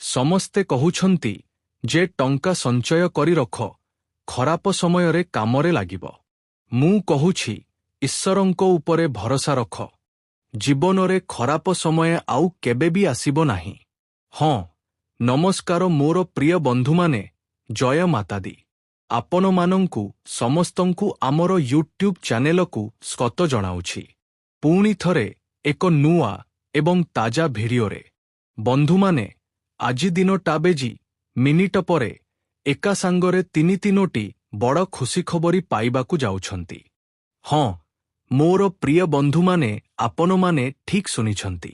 ସମସ୍ତେ କହୁଛନ୍ତି ଯେ ଟଙ୍କା ସଞ୍ଚୟ କରି ରଖ, ଖରାପ ସମୟରେ କାମରେ ଲାଗିବ। ମୁଁ କହୁଛି ଈଶ୍ୱରଙ୍କ ଉପରେ ଭରସା ରଖ। ଜୀବନରେ ଖରାପ ସମୟ ଆଉ କେବେ ବି ଆସିବ ନାହିଁ। ହଁ, ନମସ୍କାର ମୋର ପ୍ରିୟ ବନ୍ଧୁମାନେ, ଜୟ ମାତାଦି। ଆପଣମାନଙ୍କୁ ସମସ୍ତଙ୍କୁ ଆମର ୟୁଟ୍ୟୁବ୍ ଚ୍ୟାନେଲକୁ ସ୍ୱାଗତ ଜଣାଉଛି। ପୁଣି ଥରେ ଏକ ନୂଆ ଏବଂ ତାଜା ଭିଡିଓରେ। ବନ୍ଧୁମାନେ, ଆଜି ଦିନଟା ବେଜି ମିନିଟ ପରେ ଏକା ସାଙ୍ଗରେ ତିନୋଟି ବଡ଼ ଖୁସିଖବର ପାଇବାକୁ ଯାଉଛନ୍ତି। ହଁ, ମୋର ପ୍ରିୟ ବନ୍ଧୁମାନେ, ଆପଣମାନେ ଠିକ୍ ଶୁଣିଛନ୍ତି।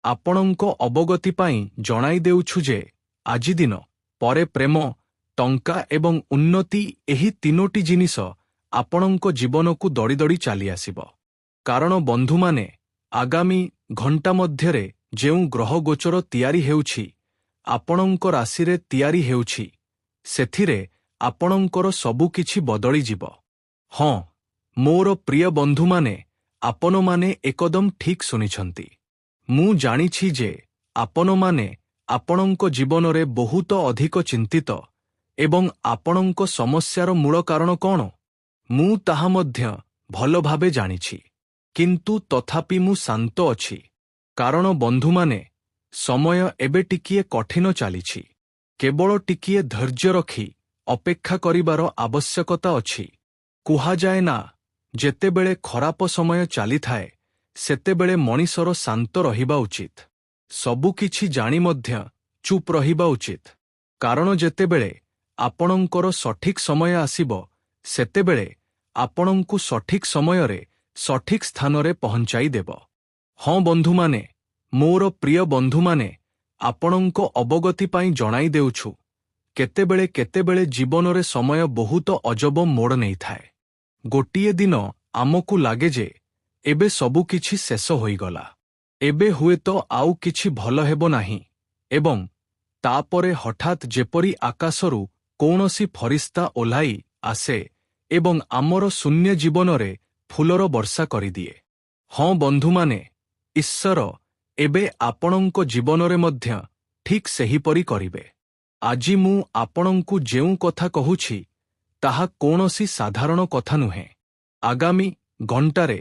ଆପଣଙ୍କ ଅବଗତି ପାଇଁ ଜଣାଇ ଦେଉଛୁ ଯେ ଆଜି ଦିନ ପରେ ପ୍ରେମ, ଟଙ୍କା ଏବଂ ଉନ୍ନତି ଏହି ତିନୋଟି ଜିନିଷ ଆପଣଙ୍କ ଜୀବନକୁ ଦଡ଼ି ଦଡ଼ି ଚାଲିଆସିବ। କାରଣ ବନ୍ଧୁମାନେ, ଆଗାମୀ ଘଣ୍ଟା ମଧ୍ୟରେ ଯେଉଁ ଗ୍ରହ ଗୋଚର ତିଆରି ହେଉଛି, ଆପଣଙ୍କ ରାଶିରେ ତିଆରି ହେଉଛି, ସେଥିରେ ଆପଣଙ୍କର ସବୁକିଛି ବଦଳିଯିବ। ହଁ, ମୋର ପ୍ରିୟ ବନ୍ଧୁମାନେ, ଆପଣମାନେ ଏକଦମ ଠିକ୍ ଶୁଣିଛନ୍ତି। ମୁଁ ଜାଣିଛି ଯେ ଆପଣମାନେ ଆପଣଙ୍କ ଜୀବନରେ ବହୁତ ଅଧିକ ଚିନ୍ତିତ ଏବଂ ଆପଣଙ୍କ ସମସ୍ୟାର ମୂଳ କାରଣ କ'ଣ, ମୁଁ ତାହା ମଧ୍ୟ ଭଲ ଭାବେ ଜାଣିଛି। କିନ୍ତୁ ତଥାପି ମୁଁ ଶାନ୍ତ ଅଛି। କାରଣ ବନ୍ଧୁମାନେ, ସମୟ ଏବେ ଟିକିଏ କଠିନ ଚାଲିଛି। କେବଳ ଟିକିଏ ଧୈର୍ଯ୍ୟ ରଖି ଅପେକ୍ଷା କରିବାର ଆବଶ୍ୟକତା ଅଛି। କୁହାଯାଏ ନା, ଯେତେବେଳେ ଖରାପ ସମୟ ଚାଲିଥାଏ, ସେତେବେଳେ ମଣିଷର ଶାନ୍ତ ରହିବା ଉଚିତ। ସବୁକିଛି ଜାଣି ମଧ୍ୟ ଚୁପ୍ ରହିବା ଉଚିତ। କାରଣ ଯେତେବେଳେ ଆପଣଙ୍କର ସଠିକ୍ ସମୟ ଆସିବ, ସେତେବେଳେ ଆପଣଙ୍କୁ ସଠିକ୍ ସମୟରେ ସଠିକ୍ ସ୍ଥାନରେ ପହଞ୍ଚାଇ ଦେବ। ହଁ ବନ୍ଧୁମାନେ, ମୋର ପ୍ରିୟ ବନ୍ଧୁମାନେ, ଆପଣଙ୍କ ଅବଗତି ପାଇଁ ଜଣାଇ ଦେଉଛୁ, କେତେବେଳେ କେତେବେଳେ ଜୀବନରେ ସମୟ ବହୁତ ଅଜବ ମୋଡ଼ ନେଇଥାଏ। ଗୋଟିଏ ଦିନ ଆମକୁ ଲାଗେ ଯେ ଏବେ ସବୁକିଛି ଶେଷ ହୋଇଗଲା। ଏବେ ହୁଏତ ଆଉ କିଛି ଭଲ ହେବ ନାହିଁ ଏବଂ ତାପରେ ହଠାତ୍ ଯେପରି ଆକାଶରୁ କୌଣସି ଫରିସ୍ତା ଓହ୍ଲାଇ ଆସେ ଏବଂ ଆମର ଶୂନ୍ୟ ଜୀବନରେ ଫୁଲର ବର୍ଷା କରିଦିଏ। ହଁ ବନ୍ଧୁମାନେ, ଈଶ୍ୱର ଏବେ ଆପଣଙ୍କ ଜୀବନରେ ମଧ୍ୟ ଠିକ୍ ସେହିପରି କରିବେ। ଆଜି ମୁଁ ଆପଣଙ୍କୁ ଯେଉଁ କଥା କହୁଛି, ତାହା କୌଣସି ସାଧାରଣ କଥା ନୁହେଁ। ଆଗାମୀ ଘଣ୍ଟାରେ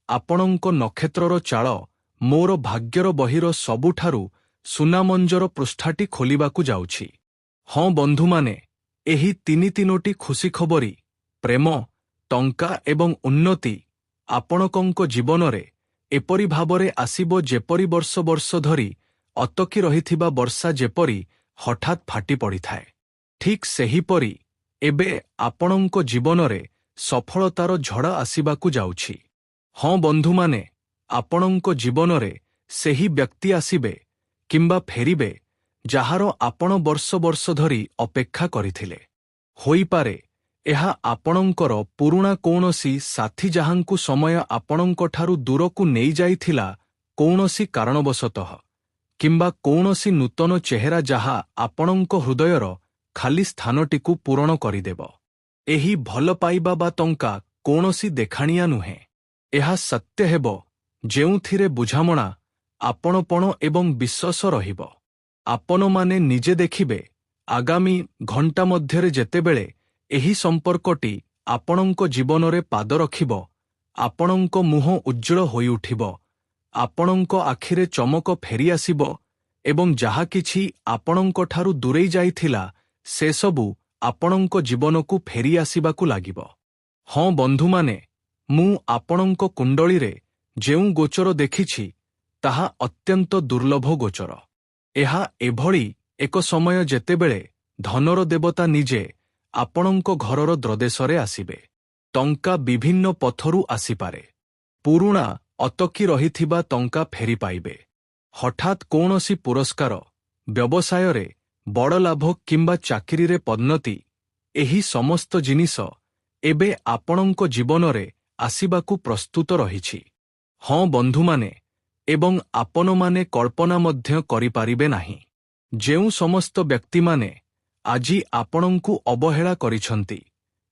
ଆପଣଙ୍କ ନକ୍ଷତ୍ରର ଚାଳ ମୋର ଭାଗ୍ୟର ବହିର ସବୁଠାରୁ ସୁନାମଞ୍ଜର ପୃଷ୍ଠାଟି ଖୋଲିବାକୁ ଯାଉଛି। ହଁ ବନ୍ଧୁମାନେ, ଏହି ତିନୋଟି ଖୁସିଖବର, ପ୍ରେମ, ଟଙ୍କା ଏବଂ ଉନ୍ନତି ଆପଣଙ୍କ ଜୀବନରେ ଏପରି ଭାବରେ ଆସିବ ଯେପରି ବର୍ଷ ବର୍ଷ ଧରି ଅଟକି ରହିଥିବା ବର୍ଷା ଯେପରି ହଠାତ୍ ଫାଟି ପଡ଼ିଥାଏ। ଠିକ୍ ସେହିପରି ଏବେ ଆପଣଙ୍କ ଜୀବନରେ ସଫଳତାର ଝଡ଼ ଆସିବାକୁ ଯାଉଛି। ହଁ ବନ୍ଧୁମାନେ, ଆପଣଙ୍କ ଜୀବନରେ ସେହି ବ୍ୟକ୍ତି ଆସିବେ କିମ୍ବା ଫେରିବେ, ଯାହାର ଆପଣ ବର୍ଷ ବର୍ଷ ଧରି ଅପେକ୍ଷା କରିଥିଲେ। ହୋଇପାରେ ଏହା ଆପଣଙ୍କର ପୁରୁଣା କୌଣସି ସାଥୀ ଯାହାଙ୍କୁ ସମୟ ଆପଣଙ୍କଠାରୁ ଦୂରକୁ ନେଇଯାଇଥିଲା କୌଣସି କାରଣବଶତଃ, କିମ୍ବା କୌଣସି ନୂତନ ଚେହେରା ଯାହା ଆପଣଙ୍କ ହୃଦୟର ଖାଲି ସ୍ଥାନଟିକୁ ପୂରଣ କରିଦେବ। ଏହି ଭଲ ପାଇବା ବା ଟଙ୍କା କୌଣସି ଦେଖାଣିଆ ନୁହେଁ। ଏହା ସତ୍ୟ ହେବ ଯେଉଁଥିରେ ବୁଝାମଣା, ଆପଣାପଣ ଏବଂ ବିଶ୍ୱାସ ରହିବ। ଆପଣମାନେ ନିଜେ ଦେଖିବେ, ଆଗାମୀ ଘଣ୍ଟା ମଧ୍ୟରେ ଯେତେବେଳେ ଏହି ସମ୍ପର୍କଟି ଆପଣଙ୍କ ଜୀବନରେ ପାଦ ରଖିବ, ଆପଣଙ୍କ ମୁହଁ ଉଜ୍ଜ୍ୱଳ ହୋଇଉଠିବ, ଆପଣଙ୍କ ଆଖିରେ ଚମକ ଫେରିଆସିବ ଏବଂ ଯାହାକିଛି ଆପଣଙ୍କଠାରୁ ଦୂରେଇ ଯାଇଥିଲା, ସେସବୁ ଆପଣଙ୍କ ଜୀବନକୁ ଫେରିଆସିବାକୁ ଲାଗିବ। ହଁ ବନ୍ଧୁମାନେ, ମୁଁ ଆପଣଙ୍କ କୁଣ୍ଡଳୀରେ ଯେଉଁ ଗୋଚର ଦେଖିଛି, ତାହା ଅତ୍ୟନ୍ତ ଦୁର୍ଲଭ ଗୋଚର। ଏହା ଏଭଳି ଏକ ସମୟ ଯେତେବେଳେ ଧନର ଦେବତା ନିଜେ ଆପଣଙ୍କ ଘରର ଦ୍ୱାରଦେଶରେ ଆସିବେ। ଟଙ୍କା ବିଭିନ୍ନ ପଥରୁ ଆସିପାରେ। ପୁରୁଣା ଅଟକି ରହିଥିବା ଟଙ୍କା ଫେରି ପାଇବେ। ହଠାତ୍ କୌଣସି ପୁରସ୍କାର, ବ୍ୟବସାୟରେ ବଡ଼ ଲାଭ କିମ୍ବା ଚାକିରିରେ ପଦୋନ୍ନତି, ଏହି ସମସ୍ତ ଜିନିଷ ଏବେ ଆପଣଙ୍କ ଜୀବନରେ ଆସିବାକୁ ପ୍ରସ୍ତୁତ ରହିଛି। ହଁ ବନ୍ଧୁମାନେ, ଏବଂ ଆପଣମାନେ କଳ୍ପନା ମଧ୍ୟ କରିପାରିବେ ନାହିଁ, ଯେଉଁ ସମସ୍ତ ବ୍ୟକ୍ତିମାନେ ଆଜି ଆପଣଙ୍କୁ ଅବହେଳା କରିଛନ୍ତି,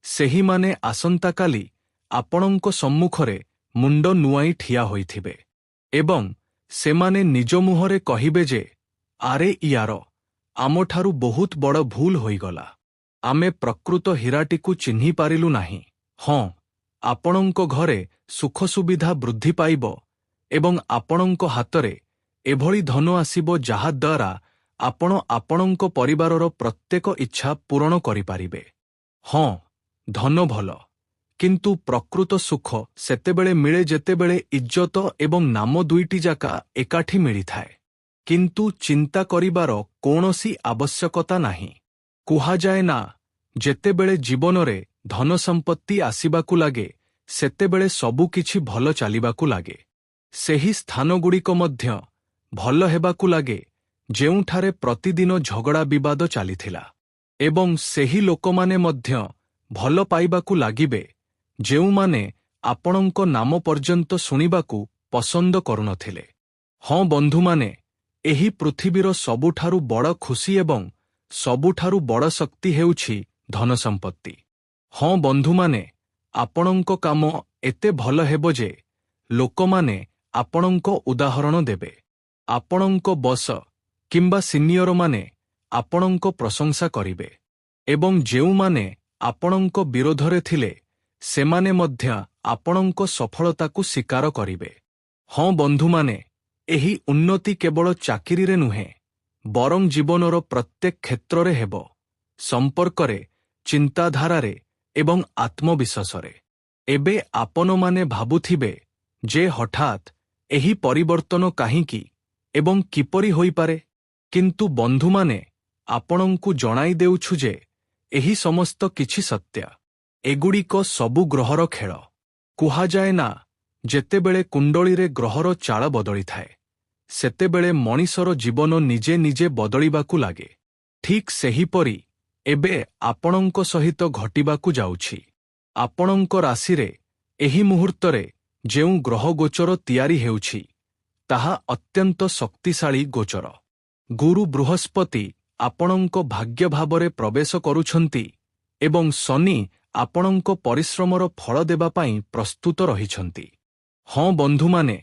ସେହିମାନେ ଆସନ୍ତାକାଲି ଆପଣଙ୍କ ସମ୍ମୁଖରେ ମୁଣ୍ଡ ନୁଆଁଇ ଠିଆ ହୋଇଥିବେ ଏବଂ ସେମାନେ ନିଜ ମୁହଁରେ କହିବେ ଯେ, ଆରେ ୟାର, ଆମଠାରୁ ବହୁତ ବଡ଼ ଭୁଲ ହୋଇଗଲା। ଆମେ ପ୍ରକୃତ ହୀରାଟିକୁ ଚିହ୍ନି ପାରିଲୁ ନାହିଁ। ହଁ, ଆପଣଙ୍କ ଘରେ ସୁଖ ସୁବିଧା ବୃଦ୍ଧି ପାଇବ ଏବଂ ଆପଣଙ୍କ ହାତରେ ଏଭଳି ଧନ ଆସିବ ଯାହାଦ୍ୱାରା ଆପଣ ଆପଣଙ୍କ ପରିବାରର ପ୍ରତ୍ୟେକ ଇଚ୍ଛା ପୂରଣ କରିପାରିବେ। ହଁ, ଧନ ଭଲ, କିନ୍ତୁ ପ୍ରକୃତ ସୁଖ ସେତେବେଳେ ମିଳେ ଯେତେବେଳେ ଇଜ୍ଜତ ଏବଂ ନାମ ଦୁଇଟି ଯାକ ଏକାଠି ମିଳିଥାଏ। କିନ୍ତୁ ଚିନ୍ତା କରିବାର କୌଣସି ଆବଶ୍ୟକତା ନାହିଁ। କୁହାଯାଏ ନା, ଯେତେବେଳେ ଜୀବନରେ ଧନ ସମ୍ପତ୍ତି ଆସିବାକୁ ଲାଗେ ସେତେବେଳେ ସବୁକିଛି ଭଲ ଚାଲିବାକୁ ଲାଗେ। ସେହି ସ୍ଥାନଗୁଡ଼ିକ ମଧ୍ୟ ଭଲ ହେବାକୁ ଲାଗେ ଯେଉଁଠାରେ ପ୍ରତିଦିନ ଝଗଡ଼ା ବିବାଦ ଚାଲିଥିଲା। ଏବଂ ସେହି ଲୋକମାନେ ମଧ୍ୟ ଭଲ ପାଇବାକୁ ଲାଗିବେ ଯେଉଁମାନେ ଆପଣଙ୍କ ନାମ ପର୍ଯ୍ୟନ୍ତ ଶୁଣିବାକୁ ପସନ୍ଦ କରୁନଥିଲେ। ହଁ ବନ୍ଧୁମାନେ, ଏହି ପୃଥିବୀର ସବୁଠାରୁ ବଡ଼ ଖୁସି ଏବଂ ସବୁଠାରୁ ବଡ଼ ଶକ୍ତି ହେଉଛି ଧନସମ୍ପତ୍ତି। ହଁ ବନ୍ଧୁମାନେ, ଆପଣଙ୍କ କାମ ଏତେ ଭଲ ହେବ ଯେ ଲୋକମାନେ ଆପଣଙ୍କ ଉଦାହରଣ ଦେବେ। ଆପଣଙ୍କ ବସ କିମ୍ବା ସିନିୟରମାନେ ଆପଣଙ୍କ ପ୍ରଶଂସା କରିବେ ଏବଂ ଯେଉଁମାନେ ଆପଣଙ୍କ ବିରୋଧରେ ଥିଲେ ସେମାନେ ମଧ୍ୟ ଆପଣଙ୍କ ସଫଳତାକୁ ସ୍ୱୀକାର କରିବେ। ହଁ ବନ୍ଧୁମାନେ, ଏହି ଉନ୍ନତି କେବଳ ଚାକିରିରେ ନୁହେଁ, ବରଂ ଜୀବନର ପ୍ରତ୍ୟେକ କ୍ଷେତ୍ରରେ ହେବ, ସମ୍ପର୍କରେ, ଚିନ୍ତାଧାରାରେ ଏବଂ ଆତ୍ମବିଶ୍ୱାସରେ। ଏବେ ଆପଣମାନେ ଭାବୁଥିବେ ଯେ ହଠାତ୍ ଏହି ପରିବର୍ତ୍ତନ କାହିଁକି ଏବଂ କିପରି ହୋଇପାରେ? କିନ୍ତୁ ବନ୍ଧୁମାନେ, ଆପଣଙ୍କୁ ଜଣାଇ ଦେଉଛୁ ଯେ ଏହି ସମସ୍ତ କିଛି ସତ୍ୟ। ଏଗୁଡ଼ିକ ସବୁ ଗ୍ରହର ଖେଳ। କୁହାଯାଏ ନା, ଯେତେବେଳେ କୁଣ୍ଡଳୀରେ ଗ୍ରହର ଚାଳ ବଦଳିଥାଏ ସେତେବେଳେ ମଣିଷର ଜୀବନ ନିଜେ ନିଜେ ବଦଳିବାକୁ ଲାଗେ। ଠିକ୍ ସେହିପରି ଏବେ ଆପଣଙ୍କ ସହିତ ଘଟିବାକୁ ଯାଉଛି। ଆପଣଙ୍କ ରାଶିରେ ଏହି ମୁହୂର୍ତ୍ତରେ ଯେଉଁ ଗ୍ରହ ଗୋଚର ତିଆରି ହେଉଛି ତାହା ଅତ୍ୟନ୍ତ ଶକ୍ତିଶାଳୀ ଗୋଚର। ଗୁରୁ ବୃହସ୍ପତି ଆପଣଙ୍କ ଭାଗ୍ୟ ଭାବରେ ପ୍ରବେଶ କରୁଛନ୍ତି ଏବଂ ଶନି ଆପଣଙ୍କ ପରିଶ୍ରମର ଫଳ ଦେବା ପାଇଁ ପ୍ରସ୍ତୁତ ରହିଛନ୍ତି। ହଁ ବନ୍ଧୁମାନେ,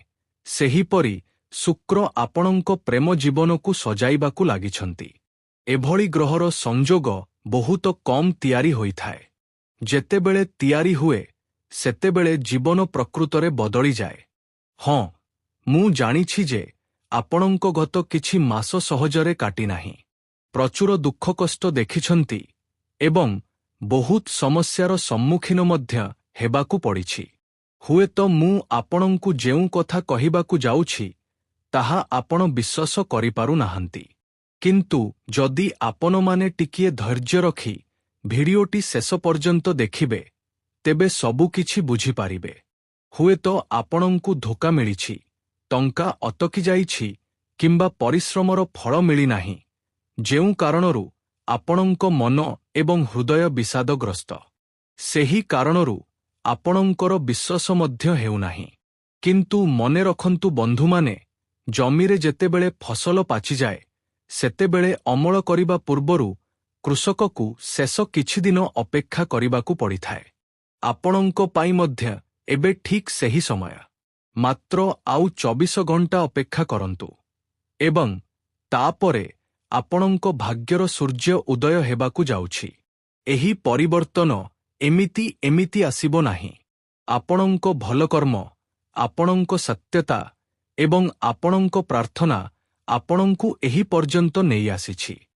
ସେହିପରି ଶୁକ୍ର ଆପଣଙ୍କ ପ୍ରେମ ଜୀବନକୁ ସଜାଇବାକୁ ଲାଗିଛନ୍ତି। ଏଭଳି ଗ୍ରହର ସଂଯୋଗ ବହୁତ କମ୍ ତିଆରି ହୋଇଥାଏ। ଯେତେବେଳେ ତିଆରି ହୁଏ ସେତେବେଳେ ଜୀବନ ପ୍ରକୃତରେ ବଦଳିଯାଏ। ହଁ, ମୁଁ ଜାଣିଛି ଯେ ଆପଣଙ୍କ ଗତ କିଛି ମାସ ସହଜରେ କାଟିନାହିଁ। ପ୍ରଚୁର ଦୁଃଖ କଷ୍ଟ ଦେଖିଛନ୍ତି ଏବଂ ବହୁତ ସମସ୍ୟାର ସମ୍ମୁଖୀନ ମଧ୍ୟ ହେବାକୁ ପଡ଼ିଛି। ହୁଏତ ମୁଁ ଆପଣଙ୍କୁ ଯେଉଁ କଥା କହିବାକୁ ଯାଉଛି ତାହା ଆପଣ ବିଶ୍ୱାସ କରିପାରୁନାହାନ୍ତି। କିନ୍ତୁ ଯଦି ଆପଣମାନେ ଟିକିଏ ଧୈର୍ଯ୍ୟ ରଖି ଭିଡିଓଟି ଶେଷ ପର୍ଯ୍ୟନ୍ତ ଦେଖିବେ ତେବେ ସବୁକିଛି ବୁଝିପାରିବେ। ହୁଏତ ଆପଣଙ୍କୁ ଧୋକା ମିଳିଛି, ଟଙ୍କା ଅଟକି ଯାଇଛି କିମ୍ବା ପରିଶ୍ରମର ଫଳ ମିଳିନାହିଁ, ଯେଉଁ କାରଣରୁ ଆପଣଙ୍କ ମନ ଏବଂ ହୃଦୟ ବିଷାଦଗ୍ରସ୍ତ। ସେହି କାରଣରୁ ଆପଣଙ୍କର ବିଶ୍ୱାସ ମଧ୍ୟ ହେଉନାହିଁ। କିନ୍ତୁ ମନେ ରଖନ୍ତୁ ବନ୍ଧୁମାନେ, ଜମିରେ ଯେତେବେଳେ ଫସଲ ପାଚିଯାଏ ସେତେବେଳେ ଅମଳ କରିବା ପୂର୍ବରୁ କୃଷକକୁ ଶେଷ କିଛି ଦିନ ଅପେକ୍ଷା କରିବାକୁ ପଡ଼ିଥାଏ। ଆପଣଙ୍କ ପାଇଁ ମଧ୍ୟ ଏବେ ଠିକ୍ ସେହି ସମୟ। ମାତ୍ର ଆଉ 24 ଘଣ୍ଟା ଅପେକ୍ଷା କରନ୍ତୁ ଏବଂ ତାପରେ ଆପଣଙ୍କ ଭାଗ୍ୟର ସୂର୍ଯ୍ୟ ଉଦୟ ହେବାକୁ ଯାଉଛି। ଏହି ପରିବର୍ତ୍ତନ ଏମିତି ଆସିବ ନାହିଁ। ଆପଣଙ୍କ ଭଲ କର୍ମ, ଆପଣଙ୍କ ସତ୍ୟତା ଏବଂ ଆପଣଙ୍କ ପ୍ରାର୍ଥନା ଆପଣଙ୍କୁ ଏହି ପର୍ଯ୍ୟନ୍ତ ନେଇ ଆସିଛି।